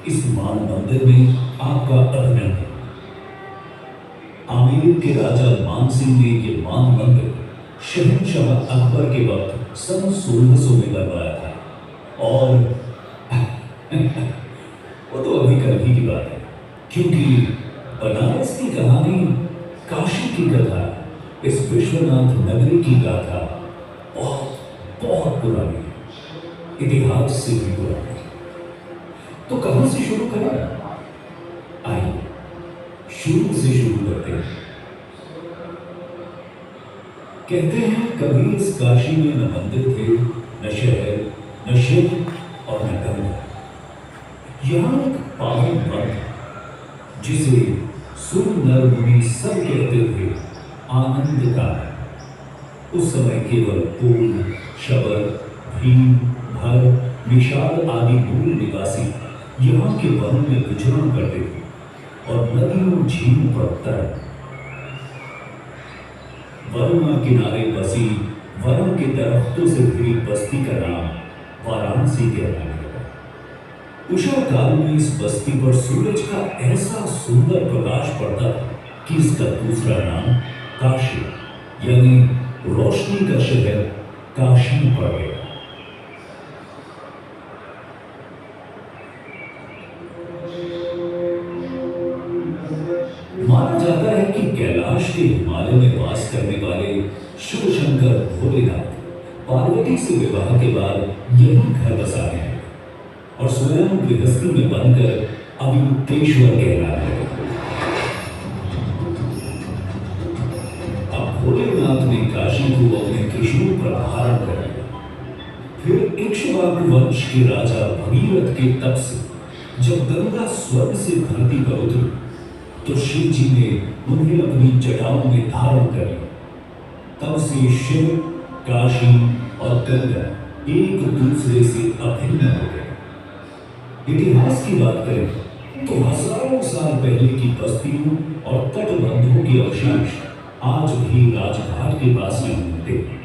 इस मान मंदिर में आपका अभिनंदन। आमेर के राजा मान सिंह ने ये मान मंदिर शहंशाह अकबर के वक्त सन 1600 में बनवाया था। और वो तो अभी कल ही की बात है, क्योंकि बनारस की कहानी, काशी की कथा, इस विश्वनाथ नगरी की गाथा बहुत बहुत पुरानी है, इतिहास से भी पुरानी है। तो कहां से शुरू करें? आइए शुरू से शुरू करते हैं। कहते हैं कभी इस काशी में न मंदिर थे, न शहर, न शिव और न गंगा। यहां एक पावन वन था जिसे सुर नर मुनि सब कहते थे आनंद का। उस समय केवल पूल, शबर, भीम, भर, निषाद आदि मूल निवासी यहाँ के वन में विचरण करते थे और नदियों झीलों पर तरल। वरुणा किनारे बसी वरों के दरख्तों से घिरी बस्ती का नाम वाराणसी कहलाने लगा। उषा काल में इस बस्ती पर सूरज का ऐसा सुंदर प्रकाश पड़ता था कि इसका दूसरा नाम काशी यानी रोशनी का शहर काशी पड़ गया। माना जाता है कि कैलाश के हिमालय में वास करने वाले शिव शंकर भोलेनाथ पार्वती से विवाह के बाद यही घर बसा गए और स्वयं गृहस्थी में बनकर अविमुक्तेश्वर कहलाने लगे। अब भोलेनाथ ने काशी को अपने त्रिशूल पर धारण कर लिया। फिर इक्ष्वाकु वंश के राजा भगीरथ के तप से जब गंगा स्वर्ग से धरती पर उतरी तो शिव जी ने उन्हें अपनी जटाओं में धारण कर लिया। तब से शिव, काशी और गंगा एक दूसरे से अभिन्न हो गए। इतिहास की बात करें तो हजारों साल पहले की बस्तियों और तटबंधों के अवशेष आज भी राजघाट के पास में मिलते हैं।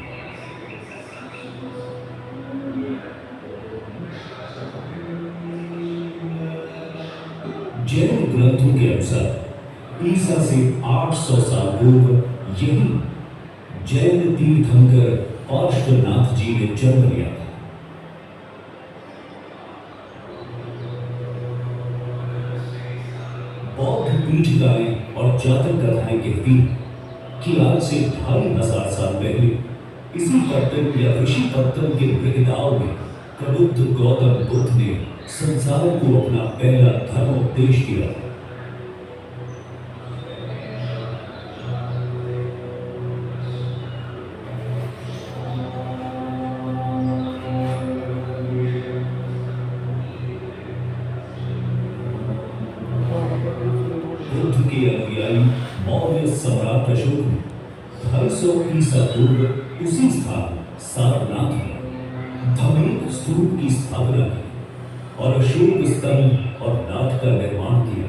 जैन ग्रंथों के अनुसार ईसा से 800 साल पूर्व यही जैन तीर्थंकर पार्श्वनाथ जी ने जन्म लिया था। बौद्ध पीठिकाएं और जातक कथाएं कहती हैं कि आज से 2500 साल पहले इसी पत्तन या ऋषि पत्तन के मृगदाव में प्रबुद्ध गौतम बुद्ध ने संसार को अपना पहला धर्मोपदेश दिया। बुद्ध के अनुयायी मौर्य सम्राट अशोक ने 250 ईसा पूर्व उसी स्थान सारनाथ में धमेक स्तूप की स्थापना की और अशोक स्तंभ और नाथ का निर्माण किया।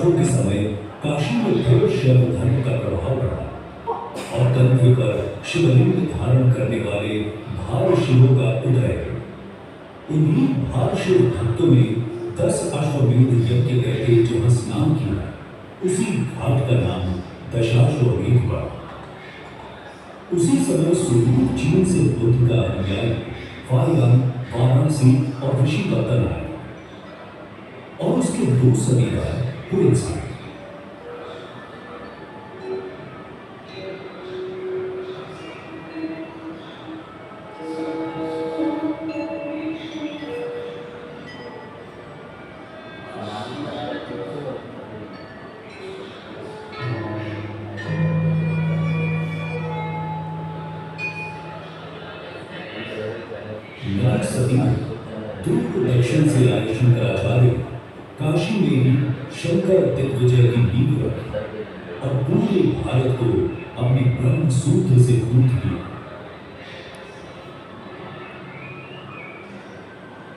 के समय काशी में फिर शैव धर्म का प्रभाव पड़ा और कंधे पर शिवलिंग धारण करने वाले भार शिवों का उदय। उन्हीं भार शिव भक्तों ने 10 अश्वमेध यज्ञ करके जहां स्नान किया, उसी घाट का नाम दशाश्वमेध पड़ा। उसी समय सुदूर चीन से बुद्ध का अनुयायी फारयान, वाराणसी और ऋषिपत्तन आए और उसके 2 सदी बाद हुए थे। सदी में दूर दक्षिण से आए शंकराचार्य काशी में ही शंकर दिग्विजय की नींव रखी और पूरे भारत को अपने ब्रह्म सूत्र से गूंथ किया।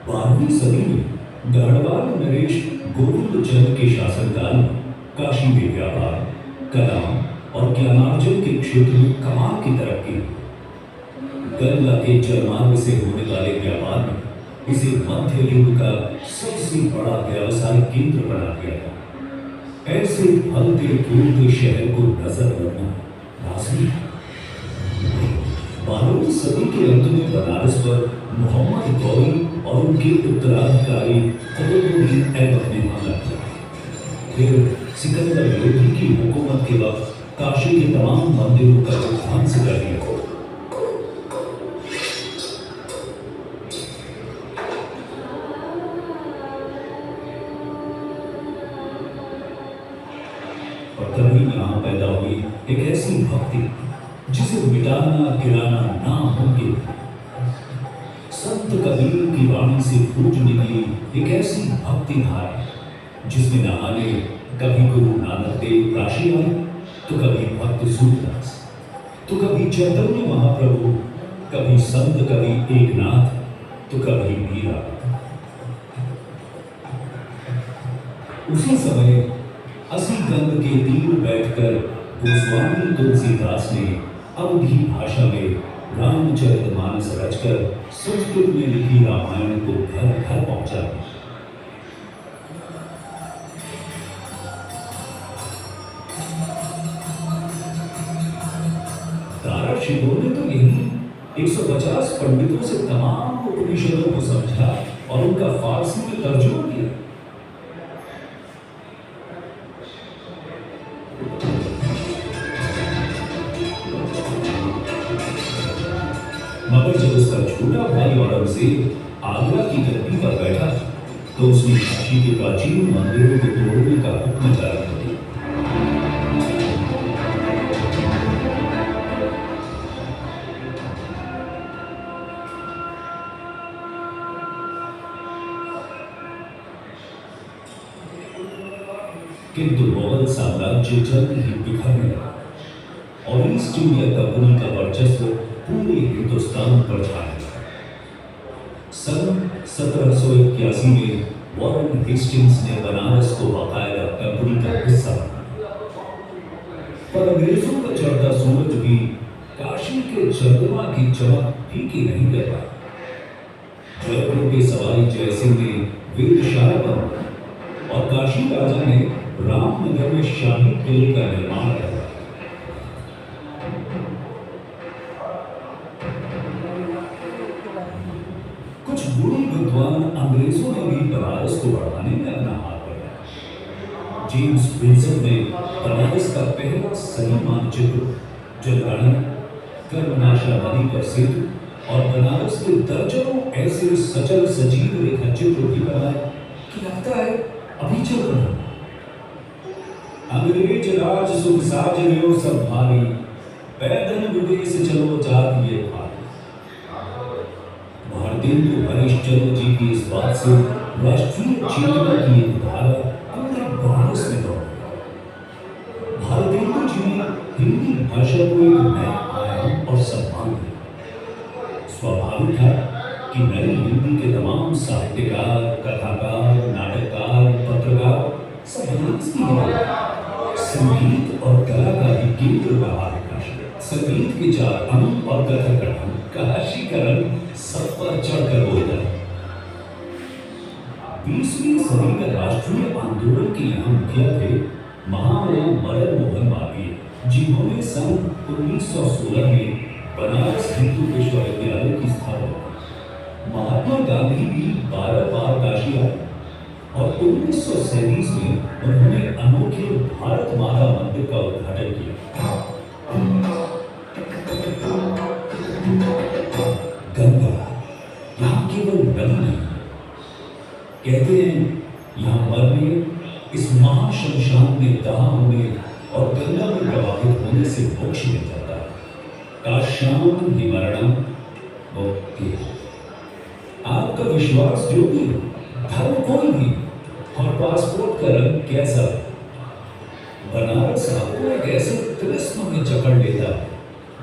12वीं सदी में गढ़वाल नरेश गोविंद चंद के शासनकाल में काशी में व्यापार, कला और ज्ञानार्जन के क्षेत्र में कमाल की तरक्की। गंगा के जलमार्ग से होने वाले व्यापार में इसे मध्य युग का सबसे बड़ा व्यावसायिक केंद्र बना दिया था। ऐसे फलते फूलते शहर को नजर रखना लाजमी है। 12वीं सदी के अंत में बनारस पर मोहम्मद गौरी और उनके उत्तराधिकारी कुतुबुद्दीन ऐबक ने हमला किया। फिर सिकंदर लोधी की हुकूमत के वक्त काशी के तमाम मंदिरों का ध्वंस कर दिया। और तभी यहाँ पैदा हुई एक ऐसी भक्ति जिसे मिटाना गिराना नामुमकिन है। संत कबीर की वाणी से फूट निकली एक ऐसी भक्ति धारा जिसमें नहाने कभी गुरु नानक देव काशी आए, तो कभी भक्त सूरदास, तो कभी चैतन्य महाप्रभु, कभी संत, कभी एकनाथ, तो कभी मीरा। उसी समय असीगंध के तीर बैठकर गोस्वामी तुलसीदास ने अवधी भाषा में रामचरितमानस रचकर संस्कृत में लिखी रामायण को घर घर पहुंचा। तारा शिवों ने तो यही 150 पंडितों से तमाम उपनिषदों को समझा और उनका फारसी में तर्जुमा किया। मगर जब उसका छोटा भाई औरंगजेब आगरा की गद्दी पर बैठा तो उसने काशी के प्राचीन मंदिरों को तोड़ने का हुक्म जारी कर दिया। किंतु मुगल साम्राज्य जल्द ही बिखरने लगा और ईस्ट इंडिया कंपनी का वर्चस्व पूरे हिंदुस्तान पर छाया। सन 1781 में वॉरेन हेस्टिंग्स ने बनारस को बाकायदा कंपनी का हिस्सा बनाया। पर अंग्रेजों का चढ़ता सूरज भी काशी के चंद्रमा की चमक फीकी नहीं कर पाया। जयपुर के सवाई जयसिंह ने वेदशाला बनवाया और काशी राजा ने रामनगर में शाही किले का निर्माण करवाया। कुछ बुरे विद्वान अंग्रेजों ने भी बनारस को बढ़ाने में अपना हाथ बढ़ाया। जेम्स विल्सन ने बनारस का पहला सही मानचित्र, जलगाड़ी, कर्मनाशा नदी पर सेतु और बनारस के दर्जनों ऐसे सचल सजीव रेखा चित्र भी बनाए कि लगता है अभी चल रहा है। अंग्रेज राज सुख साज लियो सब भारी, पैदल विदेश चलो जात ये भारी। भारतेंदु हरिश्चंद्र जी की इस बात से राष्ट्रीय चेतना की एक धारा पूरे बनारस में दौड़ गई। भारतेंदु जी ने हिंदी भाषा को एक नया आयाम और सम्मान दिया। स्वाभाविक था कि नई हिंदी के तमाम साहित्यकार, कथाकार, नाटककार, पत्रकार सब बनारस की हैं। संगीत और कला का भी केंद्र रहा है काशी। संगीत के चार अंग और कथक का ढंग, काशी का रंग सब पर चढ़कर बोलता है। 20वीं सदी का राष्ट्रीय आंदोलन के यहाँ मुखिया थे महामना मदन मोहन मालवीय, जिन्होंने सन 1916 में बनारस हिंदू विश्वविद्यालय की स्थापना की। महात्मा गांधी भी 12 बार काशी आए और 1937 में उन्होंने अनोखे भारत माता मंदिर का उद्घाटन किया। गंगा यहाँ केवल नदी नहीं, कहते हैं यहाँ मरने, इस महाशमशान में दाह होने और गंगा में प्रवाहित होने से मोक्ष मिल जाता है। काश्याम हि मरणम मुक्ति। आपका विश्वास जो भी हो, धर्म कोई भी, और पासपोर्ट का रंग कैसा, बनारस आपको एक ऐसे तिलिस्म में जकड़ लेता है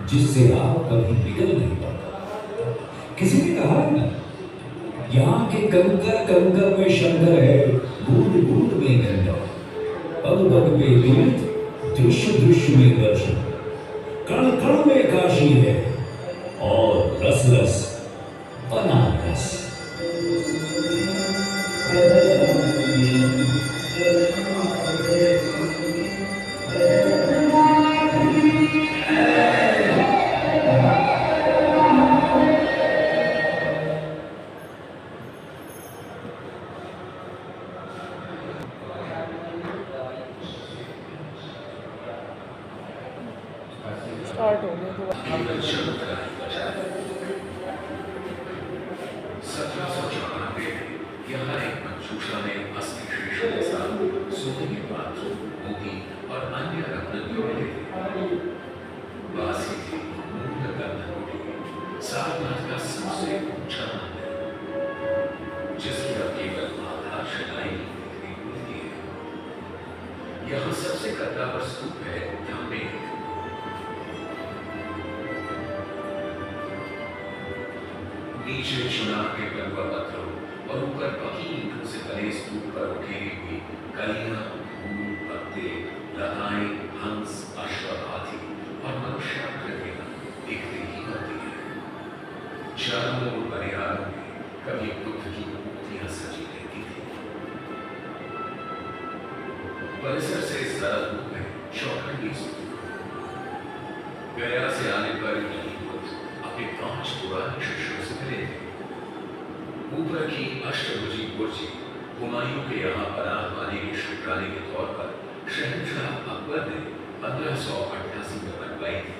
जिससे आप कभी निकल नहीं पाते। किसी ने कहा है ना, यहाँ के कंकर कंकर में शंकर है, बूंद बूंद में गंगा, पग पग में तीर्थ, दृश्य दृश्य में दर्शन, कण कण में काशी है और केवल चमत्कार ही बचा है। 1794 में यहाँ एक मंजूषा में अस्थि शीशे के साथ सोने के पात्र, मोती और अन्य रत्न भी मिले थे। बासी थी मूल गंधकोटी, सारनाथ का सबसे ऊंचा मंदिर, जिसकी अब केवल आधारशिलाएं ही देखने को मिलती है। यहाँ सबसे कद्दावर स्तूप है धम्मेक। नीचे चुनाव के बलुआ पत्थरों और ऊपर पकी ईंटों से बने स्तूप पर उठेरी हुई कलियां, फूल, पत्ते, लताएं, हंस, अश्व, हाथी और मनुष्याकृतियां दिखती ही होती है। चारों ओर बनियानों में कभी बुद्ध की मूर्तियां सजी रहती थी। परिसर से जरा दूर है चौखंडी स्तूप। गया से आने पर यही बुद्ध अपने 5 पुराने शिष्यों से मिले थे। ऊपर की अष्टभुजी बुर्जी हुमायूं के यहाँ पनाह पाने की शुक्राने के तौर पर शहंशाह अकबर ने 1588 में बनवाई थी,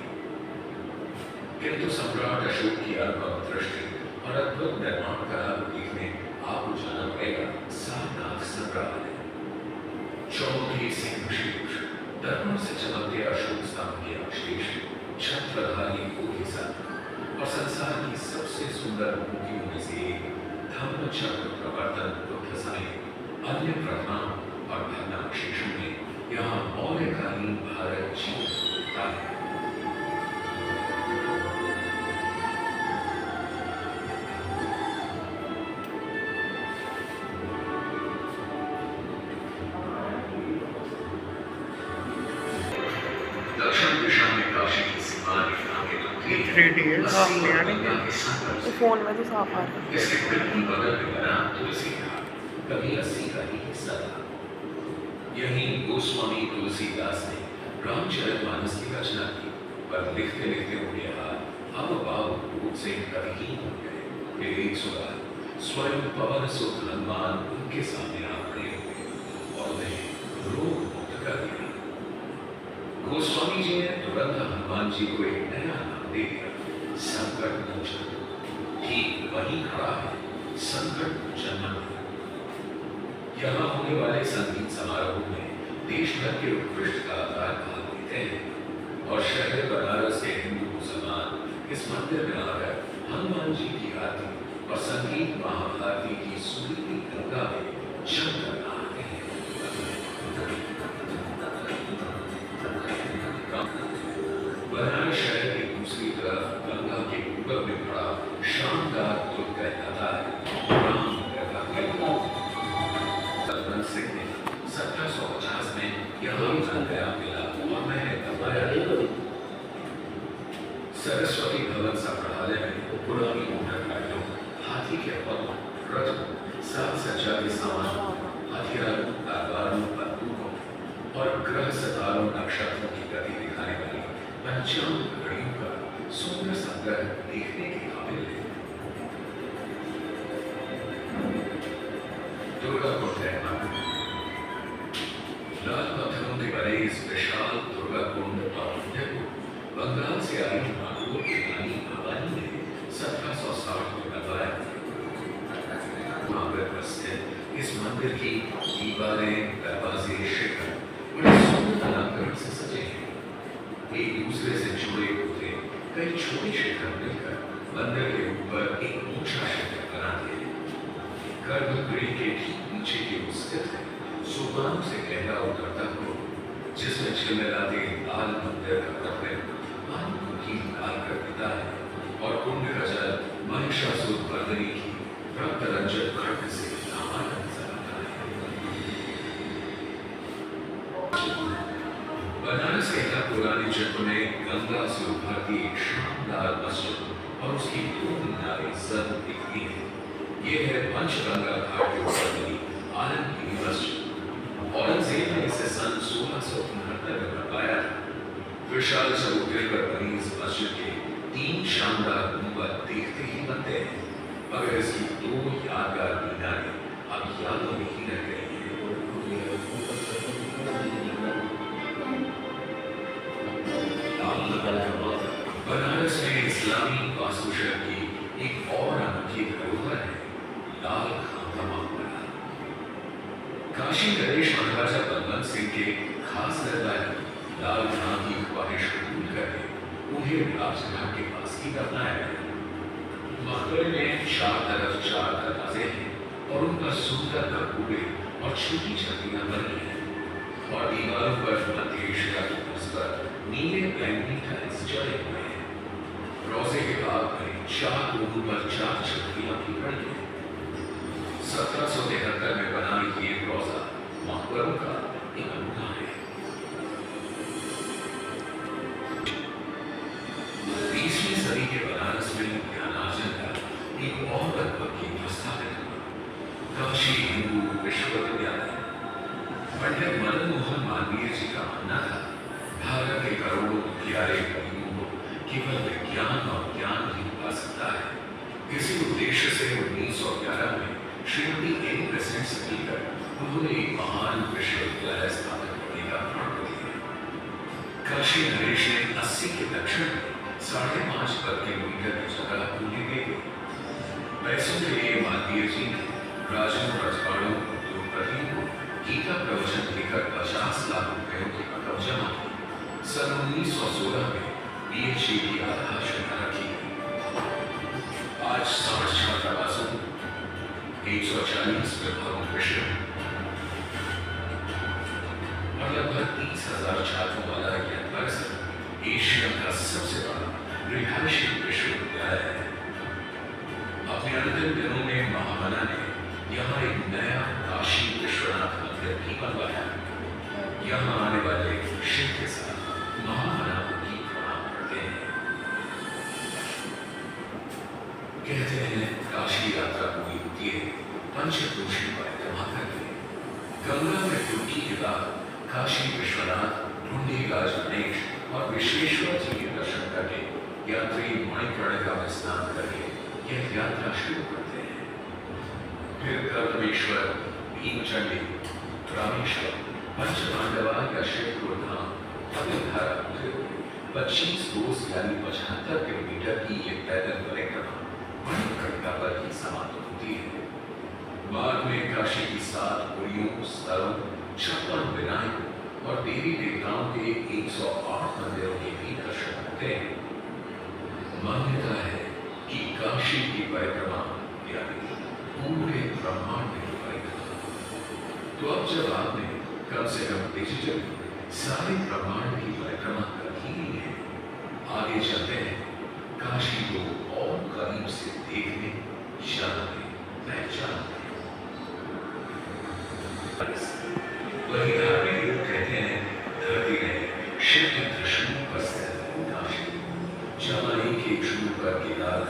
किंतु सम्राट अशोक की अनुभव दृष्टि और अद्भुत निर्माण कला को देखने आपको जाना पड़ेगा सारनाथ संग्रहालय। चौमुखी सिंह शीर्ष दर्पण से चमकते अशोक स्तंभ के अवशेष, छत्रधारी बोधिसत्व और संसार की सबसे सुंदर मूर्तियों में से एक धम्मचक्र प्रवर्तन बुद्ध समेत अन्य प्रतिमाओं और भग्नावशेषों में यहाँ मौर्यकालीन भारत जीवित दिखता है। दक्षिण दिशा में काशी की सीमा रेखा के 3D है, साफ नहीं आ रही। तो फोन में तो साफ आ रहा है। इसके बिल्कुल बगल में बना तुलसी घाट कभी 80 का ही हिस्सा था। यहीं गोस्वामी तुलसीदास ने रामचरितमानस की रचना की, पर लिखते लिखते उनके हाथ अब बाबू रूप से कविहीन हो गए। फिर एक सुबह स्वयं पवन सुत हनुमान उनके सामने आ खड़े हुए और उन्हें रोग मुक्त कर दिया। गोस्वामी जी ने तुरंत हनुमान जी को एक नया नाम दे दिया, संकट मोचन। ठीक वहीं खड़ा है संकट मोचन मंदिर। यहाँ होने वाले संगीत समारोह में देश भर के उत्कृष्ट कलाकार भाग लेते हैं और शहर बनारस के हिंदू मुसलमान इस मंदिर में आकर हनुमान जी की आरती और संगीत महाभारती की सुरीली गंगा में जमकर नहाते हैं। बनारस शहर की दूसरी तरफ गंगा के ऊपर में खड़ा शानदार दुर्ग कहलाता है राम सिंह ने 1750 में यहाँ गया मिला और मैंने दबाया। सरस्वती भवन संग्रहालय में पुरानी मोटर गाड़ियों, हाथी के पलों, रथों, साज सज्जा के सामान, हथियारों, तलवारों, बंदूकों और ग्रह सितारों नक्षत्रों की गति दिखाने वाली पंचांग घड़ियों का सुंदर संग्रह देखने के काबिल है। दुर्गा कुंड लाल पत्थरों के बने इस विशाल दुर्गा कुंड और मंदिर को बंगाल से आई नागौर की रानी भवानी ने 1760 में बनवाया। स्थित इस मंदिर की दीवारें, दरवाजे, शिखर बड़े सुंदर अलंकरण से सजे हैं। एक दूसरे से जुड़े होते कई छोटे शिखर मिलकर मंदिर के ऊपर एक ऊंचा शिखर बनाते हैं। गर्भगृह के ठीक नीचे की ओर स्थित है सोपानों से गहरा उतरता हुआ, जिसमें झिलमिलाते लाल मंदिर का प्रतिबिंब मन को ही लाल कर देता है और कुंड का जल महिषासुर मर्दिनी की रक्त रंजक खड्ग से नहाना नजर आता है। बनारस के हर पुराने चित्र में गंगा से उभरती एक शानदार मस्जिद और उसकी दो मीनारें जरूर दिखती है। ये है पंचगंगा घाट के ऊपर बनी आलमगीर मस्जिद। औरंगजेब ने इसे सन 1669 में बनवाया था। विशाल चबूतरे पर बनी इस मस्जिद के 3 शानदार गुंबद देखते ही बनते हैं, मगर इसकी 2 यादगार मीनारें अब यादों में ही रह गई हैं। बनारस इस्लामी वास्तुशिल्प की एक और अनोखी धरोहर है लाल खां का मकबरा। काशी नरेश महाराजा बलवंत सिंह के खास दरबारी लाल खां की ख्वाहिश कबूल करके उन्हें राजघाट के पास ही दफनाया गया। मकबरे में चार तरफ चार दरवाजे हैं और उन पर सुंदर गंबुड़े और छोटी छतरियां बनी हैं और दीवारों पर मध्य एशिया की तर्ज पर नीले बैंगनी टाइल्स जड़े हुए हैं। रोजे के बाद में चार कोनों पर चार छतरियां भी बनी हैं। 1773 में बना ये रोजा मकबरों का एक नमूना है। 20वीं सदी के बनारस में ज्ञानार्जन का एक और अद्भुत केंद्र स्थापित हुआ, काशी हिंदू विश्वविद्यालय। पंडित मदन मोहन मालवीय जी का मानना था भारत के करोड़ों प्यारे गरीबों को केवल विज्ञान और ज्ञान ही पा सकता है। इसी उद्देश्य से 1911 में श्रीमती एनी बेसेंट से मिलकर उन्होंने एक महान विश्वविद्यालय स्थापित करने का प्रण किया। काशी नरेश ने 80 के दक्षिण में 5.5 वर्ग किलोमीटर की जगह पूरी दी गई। पैसों के लिए मालवीय जी ने राजों रजवाड़ों उद्योगपतियों को गीता प्रवचन देकर 50 लाख रुपयों की रकम जमा की। सन 1916 में पीएचडी की आधारशिला रखी गई। आज 60 छात्रावासों, 140 विभागों विषय और लगभग 30,000 छात्रों वाला यह परिसर एशिया का सबसे बड़ा रिहायशी विश्वविद्यालय है। अपने अंतिम दिनों में महामना ने यहाँ एक नया काशी विश्वनाथ मंदिर भी बनवाया। यहाँ आने वाले शिव के साथ महामना की प्रणाम करते हैं। कहते हैं काशी यात्रा पूरी होती है पंचकोशी परिक्रमा करके। गंगा में डुबकी के बाद काशी विश्वनाथ, ढूंढीराज गणेश और विश्वेश्वर जी के दर्शन करके यात्री मणिकर्णिका में स्नान करके यह यात्रा शुरू करते हैं। फिर कर्दमेश्वर, भीमचंडी, रामेश्वर, पंचपांडवा या शिवपुर धाम, अतिधारा होते हुए 25 कोस यानी 75 किलोमीटर की ये पैदल परिक्रमा मणिकर्णिका पर ही समाप्त होती है। बाद में काशी की 7 पुरियों, स्थलों, 56 विनायकों और देवी देवताओं के 108 मंदिरों के भी दर्शन होते हैं। मान्यता है कि काशी की परिक्रमा यानी पूरे ब्रह्मांड की परिक्रमा। तो अब जब आपने कम से कम डिजिटल सारे ब्रह्मांड की परिक्रमा कर ही ली है, आगे चलते हैं काशी को और करीब से देखने, जानने, पहचानने। वही धार्मिक लोग कहते हैं धरती में शिव के त्रिशूल पर स्थित है काशी, जहाँ एक शूल पर केदार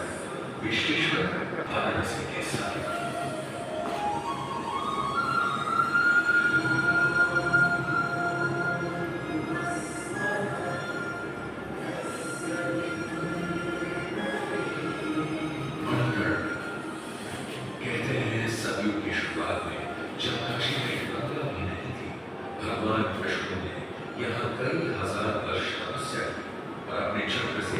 विश्वेश्वर वाराणसी के साथ। कहते हैं सदियों की शुरुआत में जब काशी में गंगा भी नहीं थी, भगवान विष्णु ने यहाँ कई हजार वर्ष तपस्या की और अपने चक्र से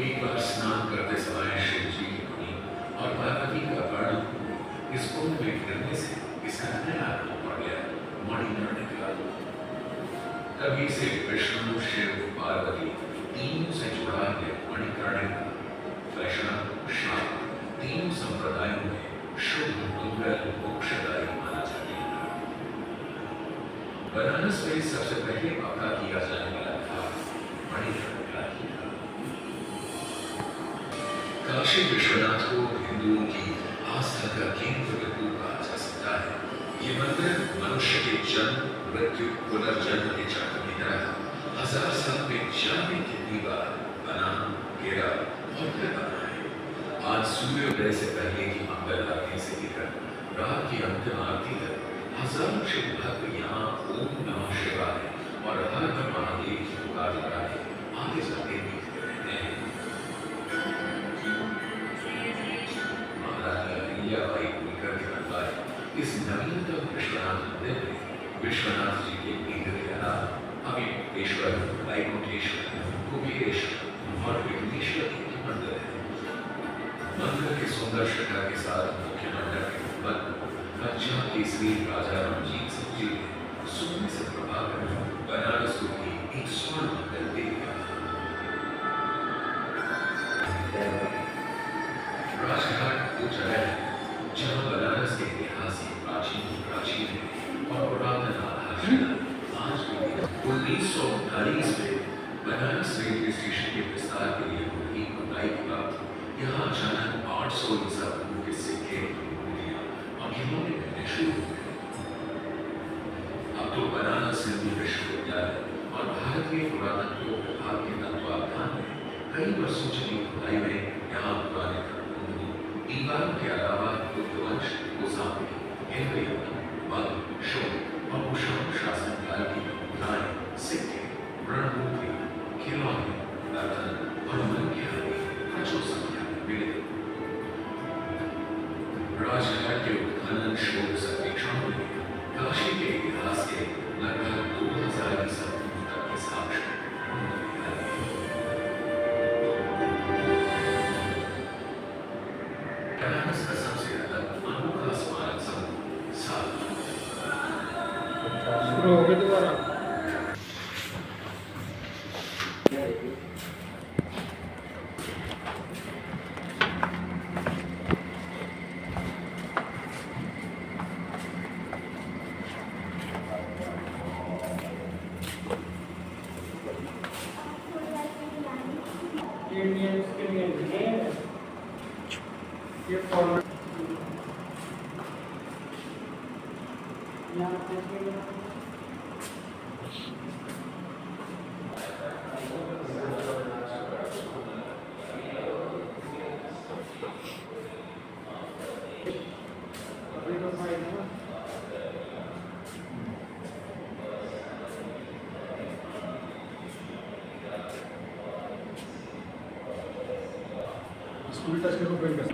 एक बार स्नान करते समय शिव जी की मुनि और पार्वती का प्राण इस कुंड में गिरने से इसका नया रूप पड़ गया, मणिकर्णिका। तभी से विष्णु, शिव, पार्वती तीनों से जुड़ा है मणिकर्णिका। वैष्णव, शाक्त तीनों संप्रदायों में शुभ, मंगल, मोक्षदायी माना जाता है। बनारस में सबसे पहले पक्का किया जाने वाला था मणिकर्णिका ही था। काशी विश्वनाथ को हिंदुओं की आस्था का केंद्र बिंदु कहा जा सकता है। ये मंदिर मनुष्य के जन्म, मृत्यु, पुनर्जन्म के चक्र की तरह 1000 साल में जाने कितनी बार बना, गिरा और फिर बना है। आज सूर्योदय से पहले की मंगल आरती से लेकर रात की अंतिम आरती तक हजारों शिव भक्त यहाँ ओम नमः शिवाय और हर हर महादेव की पुकार लगाए आगे जाके देखते रहते हैं। महारानी अहिल्याबाई होलकर के बनवाए इस नवीनतम विश्वनाथ मंदिर में विश्वनाथ जी के लिंग के अलावा ओंकारेश्वर, वैकुंठेश्वर, कुबेरेश्वर और विघ्नेश्वर के मंदिर है। मंदिर के सुंदर शिखर के साथ मुख्य मंदिर के ऊपर पंजाब केसरी राजा रणजीत सिंह जी ने सोने से प्रभाकर बनारस को भी एक स्वर्ण मंदिर दे दिया। राजघाट वो जगह है जहाँ बनारस के इतिहास की प्राचीन है और पुरातन आधारशिला आज भी 1939 में बनारस रेलवे स्टेशन के विस्तार के लिए हुई खुदाई के बाद यहाँ अचानक 800 ईसा पूर्व के सिक्के मूर्तियां और खिलौने मिलने शुरू हो गए। अब तो बनारस हिंदू विश्वविद्यालय और भारतीय पुरातत्व विभाग के तत्वावधान में कई वर्षों चली खुदाई में यहाँ पुराने दीवारों के अलावा बुद्धवंश, गोसावी, हेनरी, मगध, शोक और कुशाण शासनकाल की मुद्राएं, सिक्के, रणनीति, खिलौने, बर्तन और मणिके आदि प्रचुर संख्या में मिले। राजघाट के उत्खनन शोध सर्वेक्षणों में काशी के इतिहास के लगभग 2000 ईसा पूर्व तक के साक्ष्य बनारस का सबसे अलग अनोखा स्मारक समूह सात शुरू हो गए दोबारा। इंडियंस के लिए ये फॉर्मेट यहाँ पे स्कूल टच के पेंट कर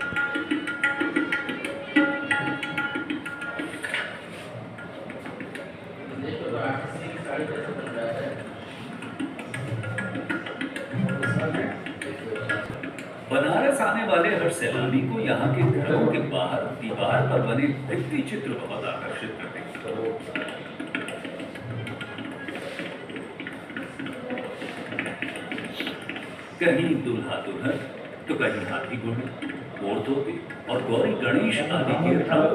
बनारस आने वाले हर सैलानी को यहाँ के घरों के बाहर दीवार पर बने भित्ति चित्र बहुत आकर्षित करते हैं। कहीं दूल्हा दुल्हन तो कहीं हाथी घोड़े, मोर धोते और गौरी गणेश आदि के रंग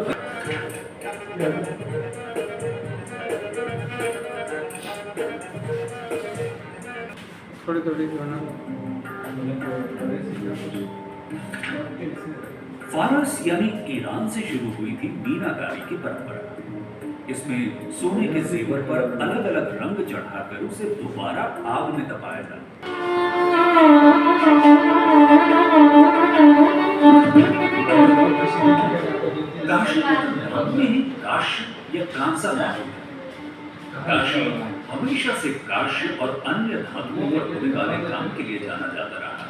थोड़ी थोड़ी फारस यानी ईरान से शुरू हुई थी मीनाकारी की परंपरा। इसमें सोने के जेवर पर अलग अलग रंग चढ़ाकर उसे दोबारा आग में तपाया जाता। काशी या कांसा धातु है। काशी हमेशा से काश्य और अन्य धातुओं पर होने वाले काम के लिए जाना जाता रहा है।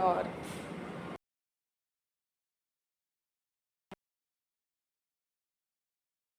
और